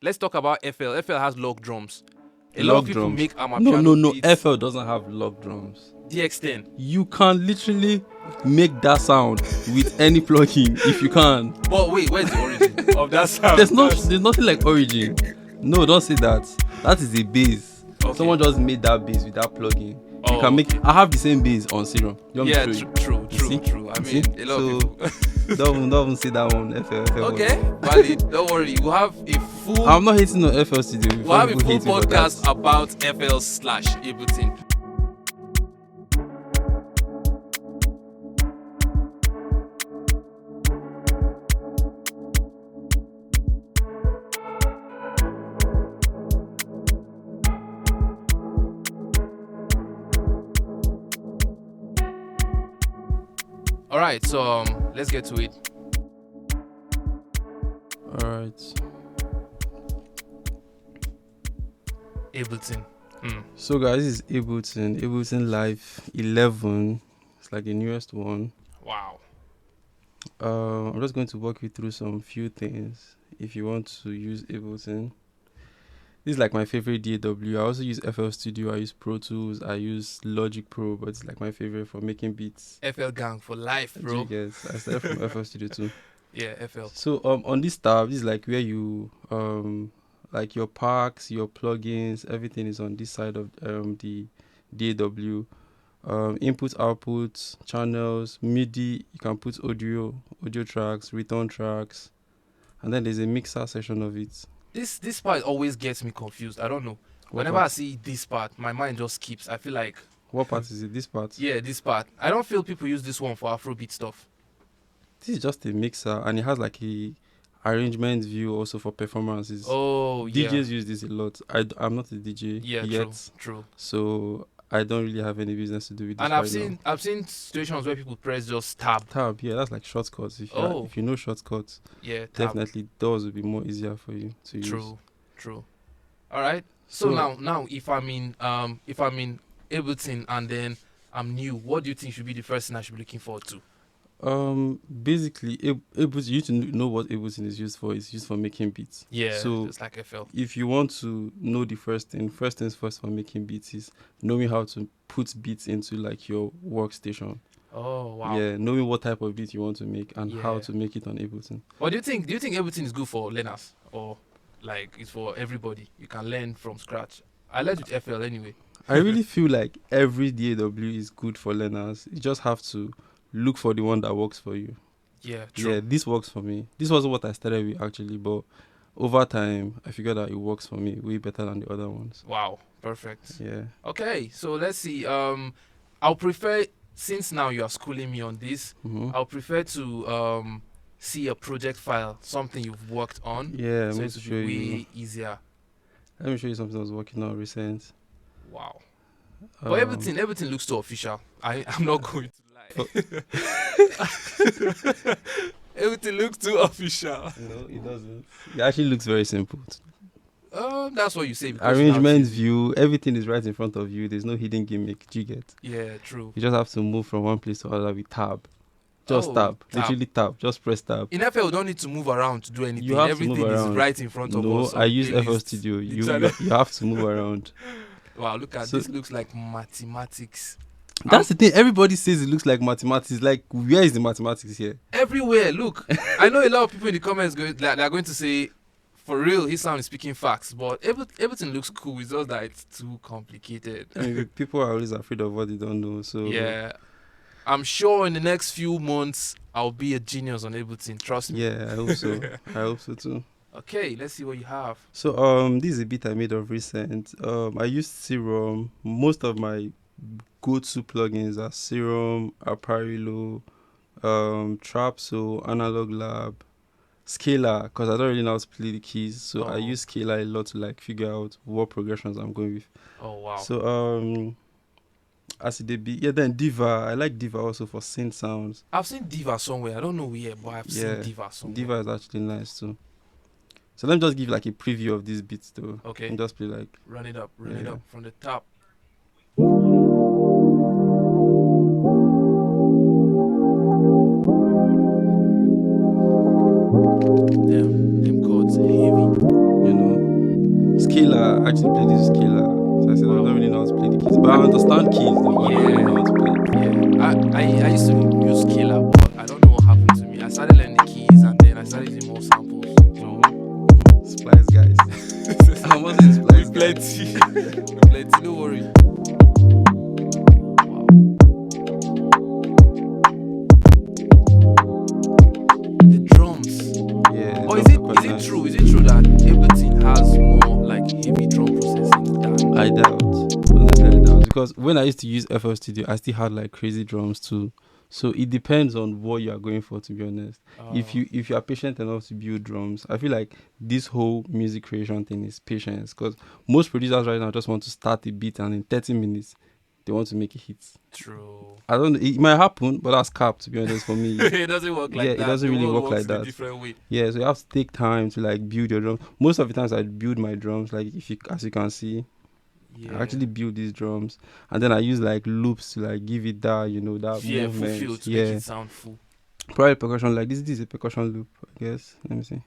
let's talk about FL. FL has log drums. A lot of Log people drums. make amapiano No. beats. FL doesn't have log drums. DX10. You can literally make that sound with any plugin if you can. But wait, where's the origin of that sound? There's nothing like origin. No, don't say that. That is a bass. Okay. Someone just made that bass with that plugin. You Oh, can make. okay. I have the same bass on Serum. You want me Yeah, to show you? true. See? I mean, a lot of people. don't even say that one. FL. Okay, valid. Don't worry. We'll have a full. I'm not hating on FL Studio. We'll have a People full hate me for that. podcast about FL/Ableton. All right, so let's get to it. All right. Ableton. So guys, this is Ableton Live 11. It's like the newest one. Wow. I'm just going to walk you through some few things if you want to use Ableton. This is like my favorite DAW. I also use FL Studio, I use Pro Tools, I use Logic Pro, but it's like my favorite for making beats. FL gang for life, bro. Yes, I started from FL Studio too. Yeah, FL. So on this tab, this is like where you like your packs, your plugins, everything is on this side of the DAW. Input, output, channels, MIDI. You can put audio tracks, return tracks, and then there's a mixer section of it. This part always gets me confused. I don't know. Whenever I see this part, my mind just skips. I feel like. What part is it? This part? Yeah, this part. I don't feel people use this one for Afrobeat stuff. This is just a mixer, and it has like a arrangement view also for performances. Oh, yeah. DJs use this a lot. I'm not a DJ yet. True. So I don't really have any business to do with this. And right I've seen situations where people press just tab. Tab, yeah, that's like shortcuts. If you know shortcuts, Yeah, tab. definitely DAWs will be more easier for you to use. True. All right. So now if I'm in Ableton and then I'm new, what do you think should be the first thing I should be looking forward to? Basically, Ableton, you need to know what Ableton is used for. It's used for making beats. Yeah, so just like FL. If you want to know the first things first for making beats is knowing how to put beats into like your workstation. Oh wow. Yeah, knowing what type of beat you want to make and how to make it on Ableton. What do you think? Do you think Ableton is good for learners or like it's for everybody? You can learn from scratch. I learned with FL anyway. I really feel like every DAW is good for learners. You just have to look for the one that works for you. Yeah, true. Yeah, this works for me. This wasn't what I started with actually, but over time I figured out it works for me way better than the other ones. Wow, perfect. Yeah. Okay, so let's see. I'll prefer, since now you are schooling me on this, I'll prefer to see a project file, something you've worked on. Yeah, so I'm it will be way easier. Let me show you something I was working on recent. Wow. But everything looks too official. I'm not going to lie. Everything looks too official. No, it doesn't. It actually looks very simple. That's what you say. Because arrangement view, everything is right in front of you. There's no hidden gimmick. Do you get? Yeah, true. You just have to move from one place to another with tab. Just tab. Literally tab. Just press tab. In FL, you don't need to move around to do anything. You have Everything to move around. is right in front of us. No, I use FL Studio. You have to move around. Wow, look at this. Looks like mathematics. That's the thing. Everybody says it looks like mathematics. Like, where is the mathematics here? Everywhere. Look, I know a lot of people in the comments they're going to say, for real, Hitsound is speaking facts, but everything looks cool. It's just that it's too complicated. I mean, people are always afraid of what they don't know. So yeah, I'm sure in the next few months I'll be a genius on Ableton. Trust me. Yeah, I hope so. I hope so too. Okay, let's see what you have. So this is a beat I made of recent. I used Serum. Most of my go-to plugins are Serum, Apparilo, Trapso, Analog Lab, Scalar, because I don't really know how to play the keys, so I use Scalar a lot to like figure out what progressions I'm going with. Oh wow. So then Diva. I like Diva also for synth sounds. I've seen Diva somewhere. I don't know where, but I've seen Diva somewhere. Diva is actually nice too. So let me just give like a preview of these beats though. Okay. And just play like run it up from the top. Them chords heavy. You know. Killer. I actually played this Killer. So I said I don't really know how to play the keys, but I understand keys. Though, but I don't really know how to play. Yeah, I used to use Killer, but I don't know what happened to me. I started learning the keys, and then I started using more samples. Splice guys. I wasn't Splice guys. Plenty, don't worry. The drums. Yeah. Or is it true? Is it true that Ableton has more like heavy drum processing than? I doubt. Honestly, I doubt. Because when I used to use FL Studio, I still had like crazy drums too. So it depends on what you are going for, to be honest. If you are patient enough to build drums, I feel like this whole music creation thing is patience. Because most producers right now just want to start a beat and in 30 minutes they want to make a hit. True. I don't know. It might happen, but that's cap, to be honest, for me. It doesn't work like that. Yeah, it doesn't really work like that. A different way. Yeah, so you have to take time to like build your drums. Most of the times I build my drums, like as you can see, I actually build these drums, and then I use like loops to like give it that, that movement. Full feel to make it sound full. Probably percussion, like this is a percussion loop, I guess. Let me see.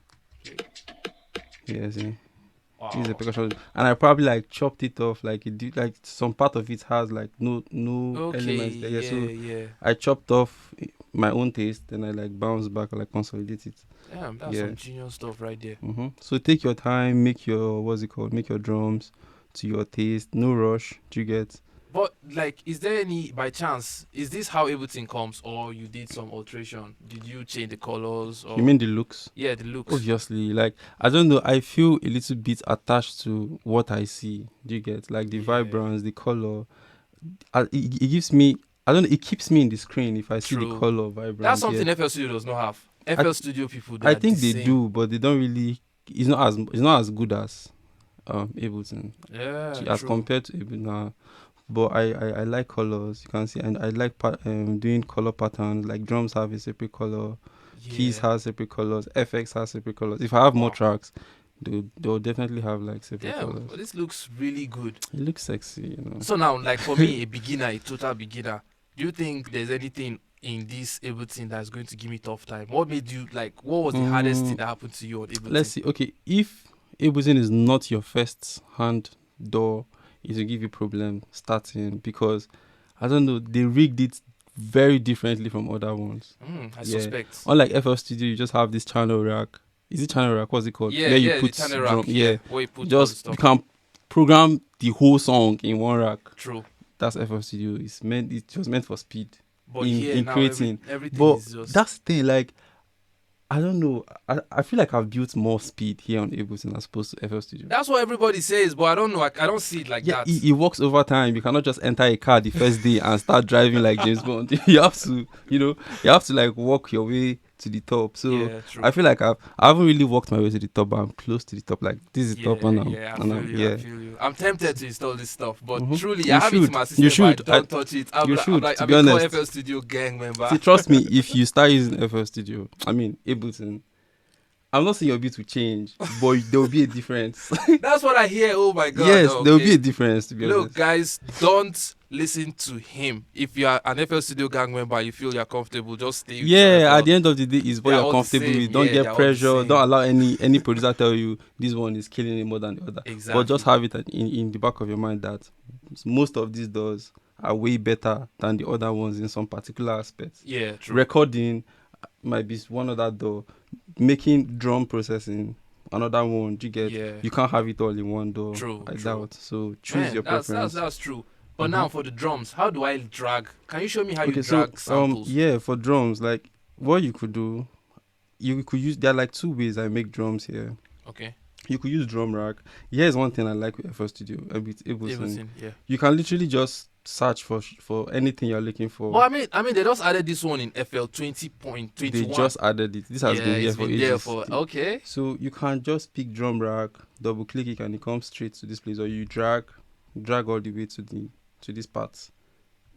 Yeah, see. Wow. This is a percussion loop. And I probably like chopped it off, like like some part of it has like no elements there. Yeah, so I chopped off my own taste, then I like bounce back, like consolidate it. Damn, that's some genius stuff right there. So take your time, make your make your drums to your taste, no rush. Do you get? But like, is there any, by chance, is this how everything comes, or you did some alteration? Did you change the colors? Or? You mean the looks? Yeah, the looks. Obviously, like I don't know, I feel a little bit attached to what I see. Do you get? Like the vibrance, the color. It gives me. I don't know. It keeps me in the screen if I see the color vibrance. That's something FL Studio does not have. FL Studio people. I think they do, but they don't really. It's not as good as Ableton. Yeah. As compared to Ableton. But I like colors, you can see, and I like doing color patterns. Like drums have a separate color, keys have separate colors, FX has separate colors. If I have more tracks, they'll definitely have like separate colors. But this looks really good. It looks sexy, So now, like for me, a total beginner, do you think there's anything in this Ableton that's going to give me tough time? What made you like? What was the hardest thing that happened to you on Ableton? Let's see. Okay, if Ableton is not your first hand DAW, it will give you problem starting, because I don't know, they rigged it very differently from other ones. I suspect. Unlike FL Studio, you just have this channel rack. Is it channel rack? What's it called? Yeah, where you put the channel drum. rack. Yeah, where you put just you can program the whole song in one rack. True. That's FL Studio. It was meant for speed. But in creating. Everything is just... that's the thing, like I don't know. I feel like I've built more speed here on Ableton as opposed to FL Studio. That's what everybody says, but I don't know. I don't see it like that. It works over time. You cannot just enter a car the first day and start driving like James Bond. You have to like walk your way to the top. So I feel like I haven't really walked my way to the top, but I'm close to the top. Like this is the top, and I feel you. I'm tempted to install this stuff, but truly, I have it in my system. You should. Don't touch it. To be honest, FL Studio gang member. See, trust me, if you start using FL Studio, I mean Ableton, I'm not saying your beat will change, but there will be a difference. That's what I hear. Oh my god. Yes, there will be a difference, to be honest. Look, guys, don't listen to him. If you are an FL Studio gang member, you feel you're comfortable, just stay with at the end of the day, is what you're comfortable with. Don't get pressure. Don't allow any producer tell you this one is killing it more than the other. Exactly. But just have it in the back of your mind that most of these DAWs are way better than the other ones in some particular aspects. Yeah, true. Recording might be one other DAW. Making drum processing another one. You can't have it all in one DAW. True. I doubt. So choose your preference. That's true. But now for the drums, how do I drag? Can you show me how you drag samples? For drums, like what you could do, you could use. There are like two ways I make drums here. Okay. You could use drum rack. Here's one thing I like with FL Studio. Ableton. Yeah. You can literally just search for anything you're looking for. Well, I mean, they just added this one in FL 20.21. They just added it. This has been here for ages. Okay. So you can just pick drum rack, double click it, and it comes straight to this place, or you drag all the way to this part.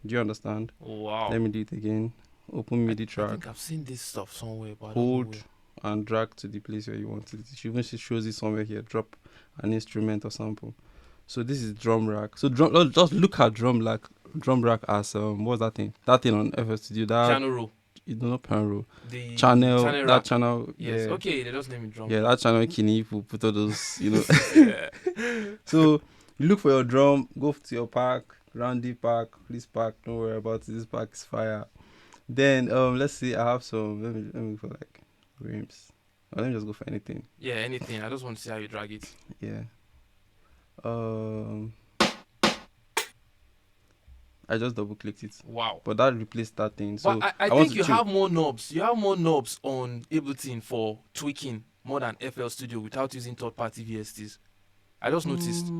Do you understand? Wow. Let me do it again. Open MIDI track. I think I've seen this stuff somewhere, but hold and drag to the place where you want it. It shows it somewhere here. Drop an instrument or sample. So this is drum rack. So just look at drum rack as what's that thing? That thing on FL Studio. That piano roll. not piano roll. The Channel, rack. that channel. Yes. Yeah. Okay, they just name it drum. Yeah, that channel Kini put all those, Yeah. So you look for your drum, go to your pack, Randy pack, this pack, don't worry about it, this pack is fire. Then let's see, I have some, let me for like rims. Or let me just go for anything. Yeah, anything. I just want to see how you drag it. Yeah. I just double clicked it. Wow. But that replaced that thing. So But I think you have more knobs. You have more knobs on Ableton for tweaking more than FL Studio without using third-party VSTs. I just noticed.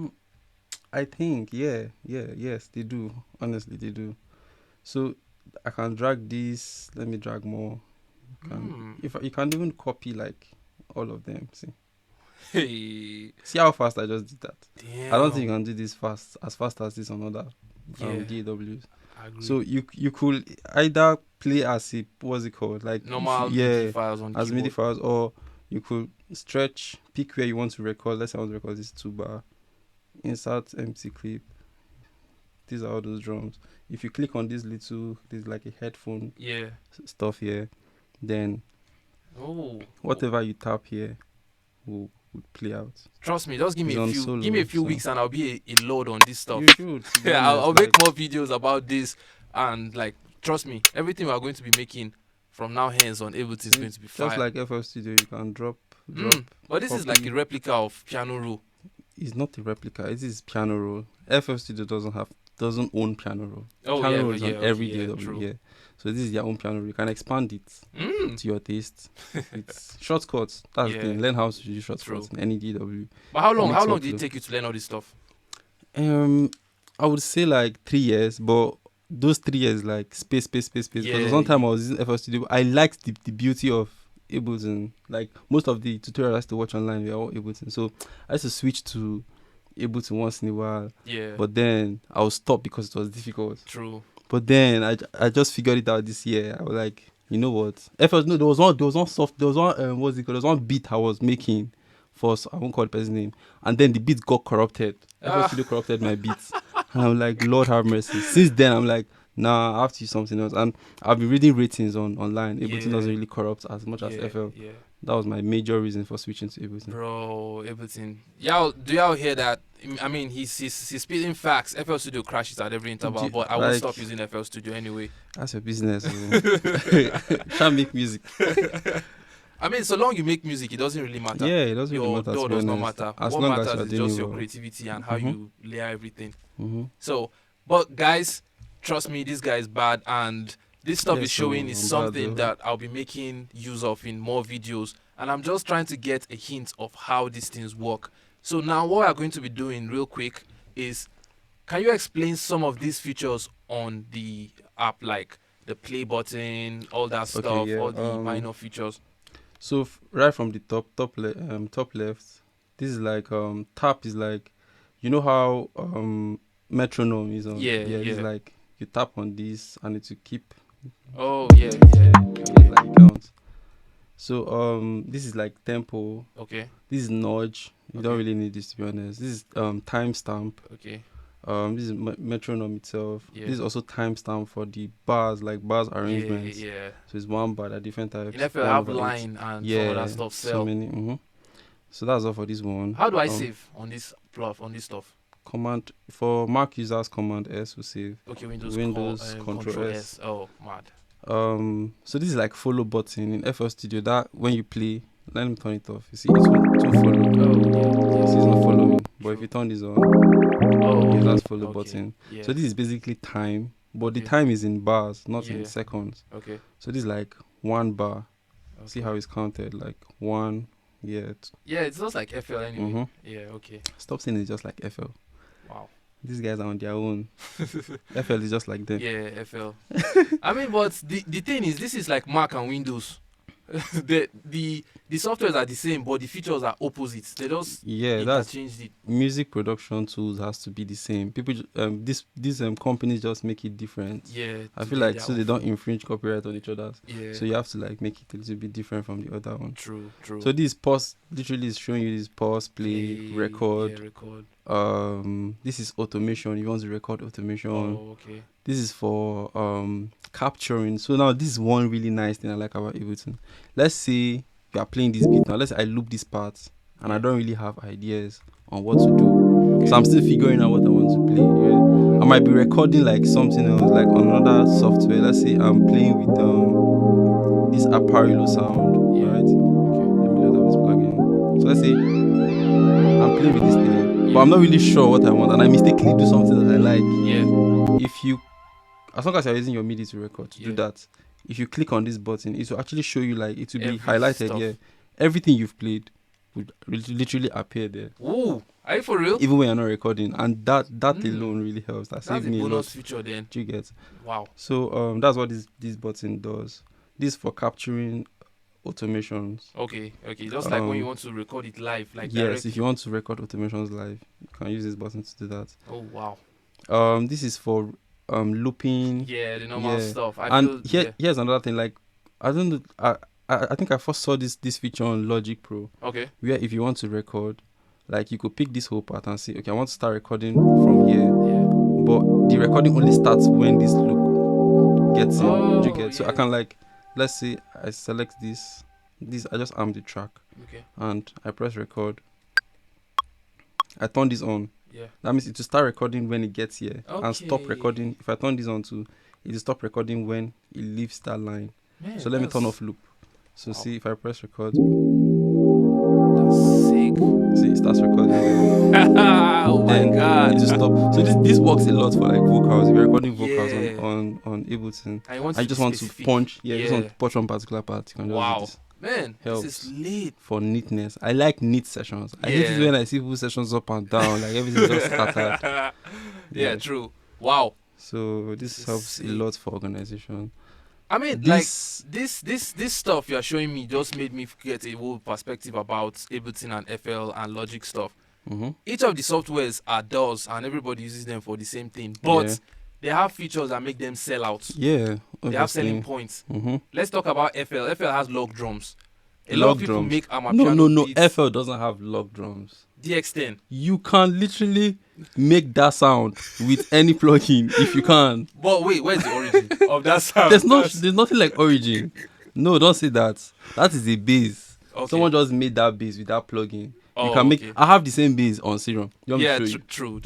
I think, yes, they do. Honestly, they do. So I can drag this. Let me drag more. If you can even copy like all of them. Hey. See how fast I just did that. Damn. I don't think you can do this as fast as this on other DAWs. So you could either play as a what's it called, like normal MIDI files on as keyboard. MIDI files, or you could stretch, pick where you want to record. Let's say I want to record this 2-bar, insert empty clip. These are all those drums. If you click on this little, there's like a headphone stuff here, then whatever you tap here will play out. Trust me, just give me a few weeks and I'll be a load on this stuff. You should. Yeah, I'll make more videos about this, and like trust me, everything we are going to be making from now hence on Ableton is going to be fire. Just like FL Studio, you can drop. But this is like a replica of Piano Roll. It's not a replica. It is Piano Roll. FL Studio doesn't own Piano Roll. Oh, Piano Roll is on every DAW. true. Yeah. So this is their own Piano Roll. You can expand it to your taste. It's shortcuts. That's the thing. Learn how to use shortcuts in any DAW. But how long did it take you to learn all this stuff? I would say like 3 years, but those 3 years like space. Because one time I was using FL Studio, I liked the beauty of Ableton. Like most of the tutorials I used to watch online were all Ableton. So I used to switch to Ableton once in a while. Yeah. But then I would stop because it was difficult. True. But then I just figured it out this year. I was like, you know what? There was one beat I was making for, I won't call the person's name, and then the beat got corrupted. FL Studio corrupted my beats. And I'm like, Lord have mercy. Since then I'm like, nah, I have to use something else. And I've been reading ratings online. Ableton doesn't really corrupt as much as FL. Yeah. That was my major reason for switching to Ableton. Bro, Ableton. Do y'all hear that? I mean, he's spitting facts. FL Studio crashes at every interval, but I won't stop using FL Studio anyway. That's your business. Can't make music. I mean, so long you make music, it doesn't really matter. Yeah, it doesn't really matter. Your does not matter. What matters is just your well. creativity and how you layer everything. So, but guys, trust me, this guy is bad, and this stuff is showing is something that I'll be making use of in more videos, and I'm just trying to get a hint of how these things work. So now what we're going to be doing real quick is, can you explain some of these features on the app, like the play button, all that stuff, all the minor features? So right from the top left, this is like tap is like, you know how metronome is on. It's like you tap on this and it will keep. Oh yeah. Like counts. So this is like tempo. Okay. This is nudge. You don't really need this, to be honest. This is timestamp. Okay. This is metronome itself. Yeah. This is also timestamp for the bars, like bars arrangements. Yeah. So it's one bar at different types. In FL have line and some of that stuff. So many. So that's all for this one. How do I save on this stuff? Command for Mac users, Command S will save. Okay, Windows Control S. Oh, mad. So this is like follow button in FL Studio. That when you play, let me turn it off. You see, it will follow. Yes, it's not following. But if you turn this on, that's follow button. Yeah. So this is basically time, but the time is in bars, not in seconds. Okay. So this is like 1 bar. See how it's counted, like 1. Yeah, it's just like FL anyway. Yeah, okay. Stop saying it's just like FL. Wow. These guys are on their own. FL is just like them. Yeah, FL. I mean, but the thing is, this is like Mac and Windows. the softwares are the same, but the features are opposites. They just interchange it. Music production tools has to be the same. People, these companies just make it different. Yeah, I feel like so they don't infringe copyright on each other's. Yeah. So you have to like make it a little bit different from the other one. True. So this pause literally is showing you this pause, play, record. Yeah, record. This is automation. You want to record automation. Oh, okay. This is for capturing. So now this is one really nice thing I like about Ableton. Let's say you are playing this beat now. Let's say I loop this part and I don't really have ideas on what to do. Okay. So I'm still figuring out what I want to play. Yeah. I might be recording like something else, like on another software. Let's say I'm playing with this Apparilo sound, Yeah. right? Okay. Let me load up this plugin. So let's say I'm playing with this thing, but I'm not really sure what I want, and I mistakenly do something that I like. Yeah. If you, as long as you're using your MIDI to record, to do that, if you click on this button, it will actually show you, like, it will be highlighted here. Everything you've played would literally appear there. Ooh, are you for real? Even when you're not recording, and that alone really helps. That saved me a lot. Bonus feature then. Do you get? Wow. So that's what this button does. This for capturing automations. Okay. Just like when you want to record it live, like yes, directly. if you want to record automations live, you can use this button to do that. Oh wow. This is for looping. Yeah, the normal stuff. Here's another thing. Like, I don't know. I think I first saw this feature on Logic Pro. Okay. Where if you want to record, like, you could pick this whole part and say, okay, I want to start recording from here. Yeah. But the recording only starts when this loop gets in. Do you get? So I can, like, let's say I select this. I just arm the track. Okay. And I press record. I turn this on. Yeah. That means it will start recording when it gets here and stop recording. If I turn this on too, it will stop recording when it leaves that line. Man, so let me turn off loop. So see, if I press record, that's sick. See, it starts recording. Oh my god! It will stop. So this works a lot for, like, vocals. If you're recording vocals on Ableton, I just want to punch. Yeah, just want to punch one particular part. You can just do this. Man, helps this is lit for neatness. I like neat sessions. I hate it when I see people sessions up and down, like everything's just scattered. Yeah, true. Wow. So this helps a lot for organization. I mean, this stuff you're showing me just made me get a whole perspective about Ableton and FL and Logic stuff. Mm-hmm. Each of the softwares are DAWs and everybody uses them for the same thing, but they have features that make them sell out. Yeah, obviously. They have selling points. Mm-hmm. Let's talk about FL. FL has log drums. A lot of people make No, FL doesn't have log drums. DX10. You can literally make that sound with any plugin if you can. But wait, where's the origin of that sound? There's nothing like origin. No, don't say that. That is a bass. Okay. Someone just made that bass with that plugin. You can make. I have the same bass on Serum. Yeah, true.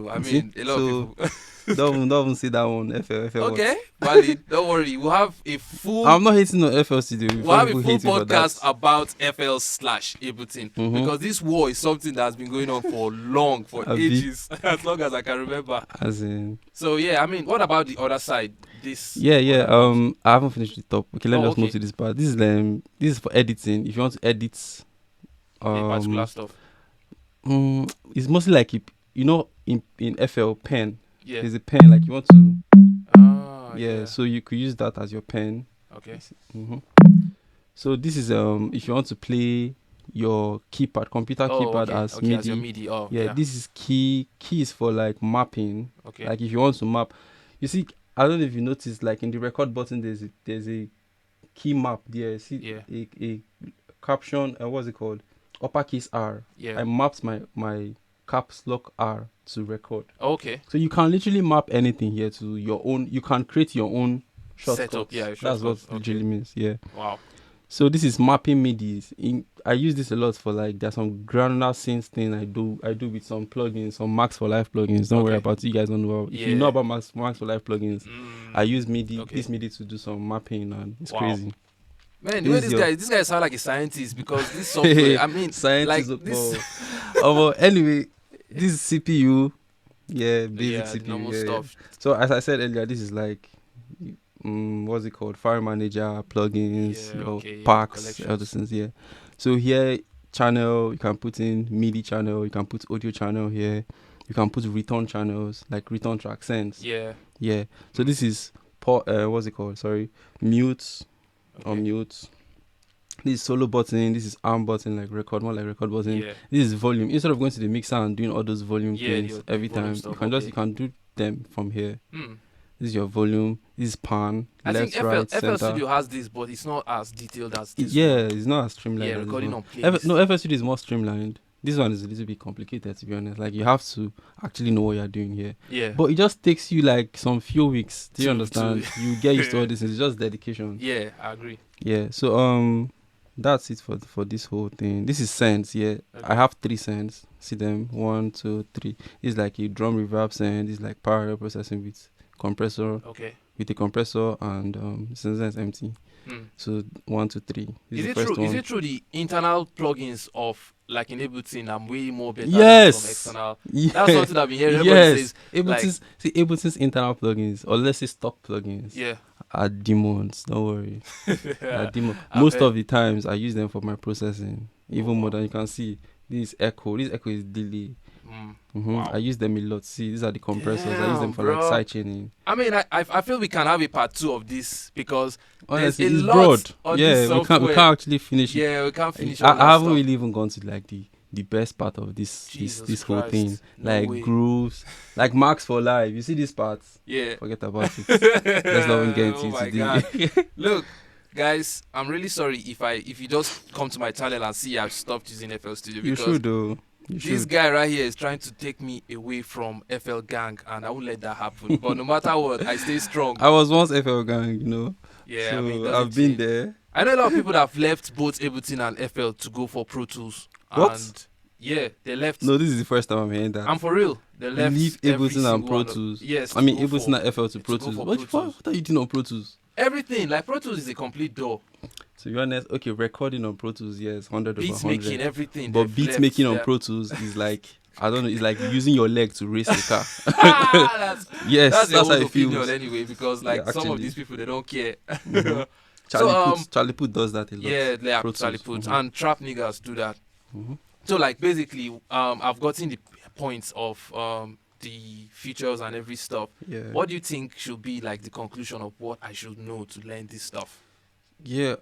I mean, a lot of people. don't even say that one. FL. Okay, valid. Don't worry. We'll have a full. I'm not hating on FL Studio. We'll have a full podcast about FL/Ableton because this war is something that's been going on for ages, as long as I can remember. As in. So yeah, I mean, what about the other side? This. Yeah. I haven't finished the top. Okay, let me just move to this part. This is for editing. If you want to edit. Particular stuff. It's mostly like in FL pen. Yeah. There's a pen, like you want to. So you could use that as your pen. Okay. Mm-hmm. So this is if you want to play your keypad, computer keypad as MIDI. As your MIDI. This is key. Key is for, like, mapping. Okay. Like if you want to map, you see, I don't know if you noticed, like in the record button, there's a key map there. See, a caption. What's it called? Uppercase R. Yeah. I mapped my caps lock R to record. Okay. So you can literally map anything here to your own. You can create your own shortcuts. Setup. Yeah, that's what it literally means. Yeah. Wow. So this is mapping MIDIs. I use this a lot for, like, there's some granular synth thing I do with some plugins, some Max for Life plugins. Don't worry about it. You guys don't know. If you know about Max for Life plugins, I use MIDI. This MIDI to do some mapping, and it's crazy. Man, the way this guy sound like a scientist, because this software, I mean, scientist. Like this. Anyway, this is CPU. Yeah, basic CPU. Normal stuff. So as I said earlier, this is like, what's it called? File manager, plugins, packs, other things. Yeah. So here, channel, you can put in MIDI channel, you can put audio channel here, you can put return channels, like return track sends. Yeah. So this is what's it called? Sorry, mute. Or mute. This is solo button. This is arm button, like record, more like record button. Yeah. This is volume. Instead of going to the mixer and doing all those volume things every time, you can do them from here. This is your volume. This is pan. I left, think right, FL Studio has this, but it's not as detailed as this. Yeah, it's not as streamlined. Yeah, recording on playlist. FL Studio is more streamlined. this one is a little bit complicated, to be honest. Like, you have to actually know what you're doing here. Yeah. But it just takes you like some few weeks. Do you To- understand? You get used to all this. It's just dedication. Yeah, I agree. Yeah. So that's it for this whole thing. This is sends. Yeah. Okay. I have 3 sends. See them? 1, 2, 3. It's like a drum reverb send. It's like parallel processing with compressor. Okay. With a compressor and sensor is empty. So 1, 2, 3. This Is the it first true? Is one. it true the internal plugins of like in Ableton are way more better Yes. than some external? Yeah. That's something I've been hearing. Everybody Yes. says, Ableton's, see, Ableton's internal plugins, or let's say stock plugins, yeah. are demons. Don't worry. Are demons. I've Most heard- of the times I use them for my processing, even more than you can see. This echo is delay. Wow. I use them a lot. See, these are the compressors. I use them Damn, for like bro. side chaining. I mean, I feel we can have a part 2 of this because Honestly, there's a it's lot broad. on Yeah, this we can't software. actually finish it. Yeah, we can't finish. I all that haven't stuff. really even gone to like the best part of this Jesus whole Christ. thing. No Like way. grooves, like marks for live. You see these parts? Yeah. Forget about it. Let's not even get into Oh it my today. God. Look, guys, I'm really sorry if you just come to my channel and see I've stopped using FL Studio You because should though. You this should. guy right here is trying to take me away from FL Gang, and I won't let that happen. But no matter what, I stay strong. I was once FL gang, you know. Yeah, So I mean, it doesn't I've been change. there. I know a lot of people that have left both Ableton and FL to go for Pro Tools. What? And yeah, they left. No, this is the first time I'm hearing that. I'm for real. They left. Leave every Ableton and single Pro one of- Tools. Yes. I mean, to go Ableton for and FL to Pro go Tools. for What, Pro Tools. what are you doing on Pro Tools? everything. Like Pro Tools is a complete door. To be honest, okay, recording on Pro Tools, yes, 100 over Beats 100. making, everything. But they've beat left making on there. Pro Tools is like, I don't know, it's like using your leg to race a car. That's Yes, that's that's your how own it feels. opinion anyway, because like Yeah, some of actually. these people they don't care. Mhm. So, Charlie Puth does that a lot. Yeah, they Pro actually Tools, put mhm. and trap niggas do that. Mhm. So like basically, I've gotten the points of the features and every stuff. Yeah. What do you think should be like the conclusion of what I should know to learn this stuff? Yeah,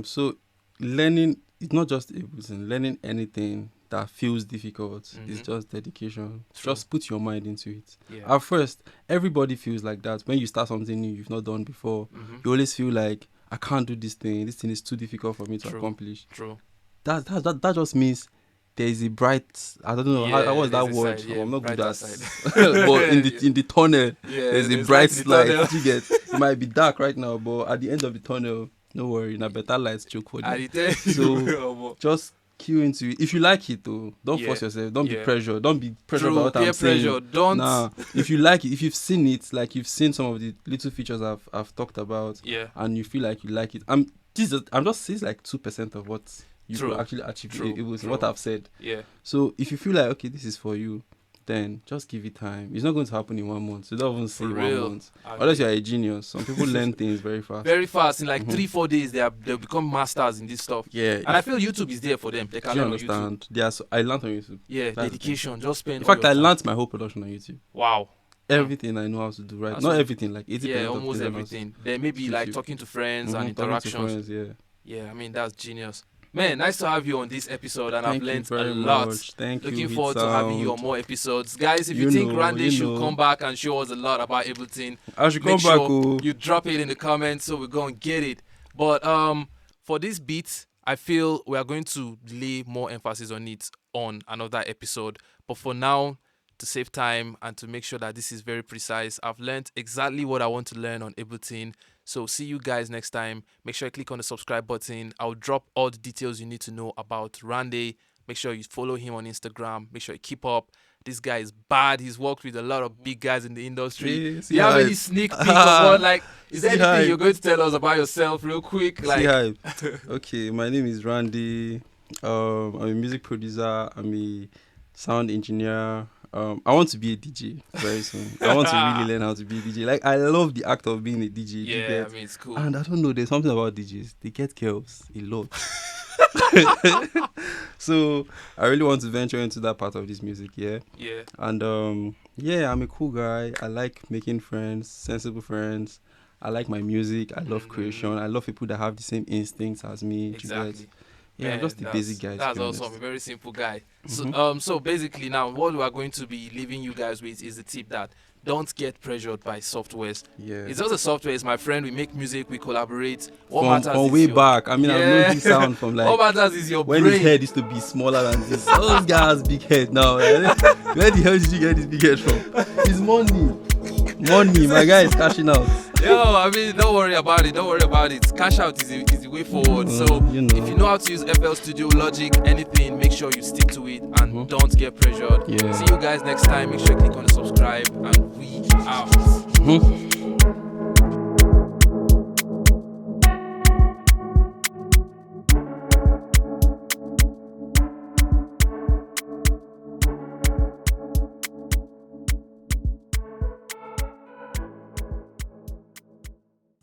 so learning, it's not just Ableton. Learning anything that feels difficult is Mhm. just dedication. True. Just put your mind into it. Yeah. At first, everybody feels like that. When you start something new you've not done before, Mhm. you always feel like, I can't do this thing. This thing is too difficult for me to True. accomplish. True. That just means there is a bright, I don't know, Yeah, how was that there's a word? side, yeah, I'm not good brighter at side. but in the tunnel, Yeah, there's a there's bright light in the light. tunnel. You get, it might be dark right now, but at the end of the tunnel, no worry, na better lights choke for I you. tell you, So, Omo. Just cue into it. If you like it though, don't force Yeah, yourself. Don't be yeah. pressured. Don't be pressured by True, what peer I'm saying. pressure. Don't. Nah, if you like it, if you've seen it, like you've seen some of the little features I've talked about, Yeah. and you feel like you like it, I'm just saying like 2% of what you True, could actually achieve. true, It was true. what I've said. Yeah. So if you feel like, okay, this is for you, then just give it time. It's not going to happen in 1 month. So don't even say For 1 real. month. I Unless agree. you're a genius. Some people learn things very fast. Very fast in like Mhm. 3-4 days they'll become masters in this stuff. Yeah. And I feel YouTube is there for them. They Do can you learn on YouTube. understand? I learned on YouTube. Yeah, That's the dedication. Just spend. In all fact, your I time. learned my whole production on YouTube. Wow. Everything I know how to do right. That's Not what- everything, like 80% Yeah, of almost things I know. everything. Then maybe YouTube. like talking to friends and Mhm, talking to interactions. friends, yeah. Yeah, I mean that's genius. Man, nice to have you on this episode, and Thank I've you learned very a lot. much. Thank you. Looking forward to having you on more episodes, guys. If you, You think know, Randy you should know. come back and show us a lot about Ableton, I should come make back. sure Oh. you drop it in the comments so we go and get it. But for this beat, I feel we are going to lay more emphasis on it on another episode. But for now, to save time and to make sure that this is very precise, I've learned exactly what I want to learn on Ableton. So see you guys next time. Make sure you click on the subscribe button. I'll drop all the details you need to know about Randy. Make sure you follow him on Instagram. Make sure you keep up. This guy is bad. He's worked with a lot of big guys in the industry. Yeah, Do see you have hype. any sneak peek of what, like, is there See anything hype. you're going to tell us about yourself real quick? Like, See hype. Okay, my name is Randy. I'm a music producer. I'm a sound engineer. I want to be a DJ very soon. I want to really learn how to be a DJ. Like, I love the act of being a DJ. you yeah, get? I mean, it's cool. And I don't know, there's something about DJs. They get girls a lot. So I really want to venture into that part of this music, yeah. Yeah. And yeah, I'm a cool guy. I like making friends, sensible friends. I like my music. I love creation. I love people that have the same instincts as me. Do you get? Exactly. Yeah, Man, just the basic guy. That's awesome. A very simple guy. So basically now what we are going to be leaving you guys with is the tip that don't get pressured by softwares. Yeah. It's just a software. It's my friend. We make music. We collaborate. What From matters is way your, back. I mean, I've known this sound from like what matters is your when brain. his head used to be smaller than this. Those guys big head now. Where the hell did you get this big head from? It's money. Money. My guy is cashing out. Yo, I mean, don't worry about it. Don't worry about it. Cash out is the way forward. So you know. if you know how to use FL Studio, Logic, anything, make sure you stick to it and don't get pressured. Yeah. See you guys next time. Make sure you click on the subscribe and we out.